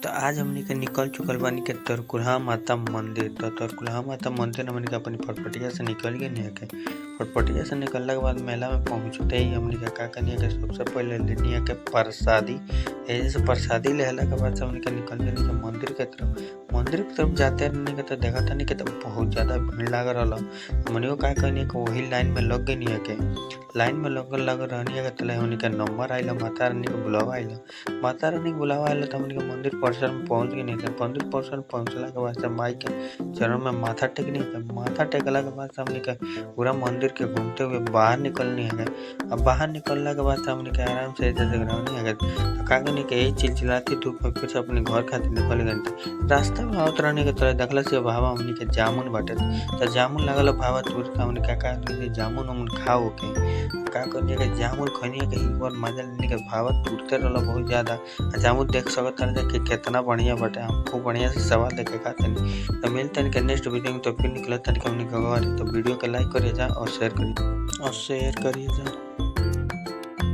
तो आज हमनी के निकल चुकल बानी के तरकुलहा माता मंदिर। तो तरकुलहा माता मंदिर हमनी के अपनी फटफटिया से निकल गए नहीं के। फटफटिया से निकलने के बाद मेला में पहुँचते ही हमनी के का करनी है कि सबसे पहले लेनी है के प्रसादी। जैसे प्रसादी लेला के बाद हमनी के निकल जानी के मंदिर के तरफ। मंदिर की तरफ जाते रहने के तो देखा था नहीं कि तो बहुत ज़्यादा भीड़ लग रहा। हमनी को का करनी है कि वही लाइन में लग गई है के लाइन में लग रहनी है कि हमनी के नंबर आइला, माता रानी के बुलावा आइला। माता रानी के बुलावा आइला तो हमनी के मंदिर परिसर में पहुँच गए नहीं थे। मंदिर परिसर में पहुँचला के बाद माई के चरण में माथा टेकनी है। माथा टेकला के बाद हमनी के पूरा मंदिर के घूमते हुए बाहर निकलनी है। अब बाहर निकलने के बाद हमनी के आराम से ग्राउंड है तो का करनी के यही चिलचिलाती धूप में फिर से अपने घर खातिर निकल गए थे। रास्ता में आवत रहने के तरह देखला से भावा हमनी के जामुन बाटे तो जामुन लगल भावा तुरंत हमनी का जामुन उमुन खाओ के का करनी के जामुन खनिए के एक बार मजा लेने के भावा टूटते रहला बहुत ज़्यादा। जामुन देख सकत है कि कितना बढ़िया बाटे। हम खूब बढ़िया से सवाल लेके खाते हैं। तो मिलते हैं नेक्स्ट वीडियो में। तो फिर निकलता है कि हमने तो वीडियो को लाइक करिए जा और शेयर करिए जा।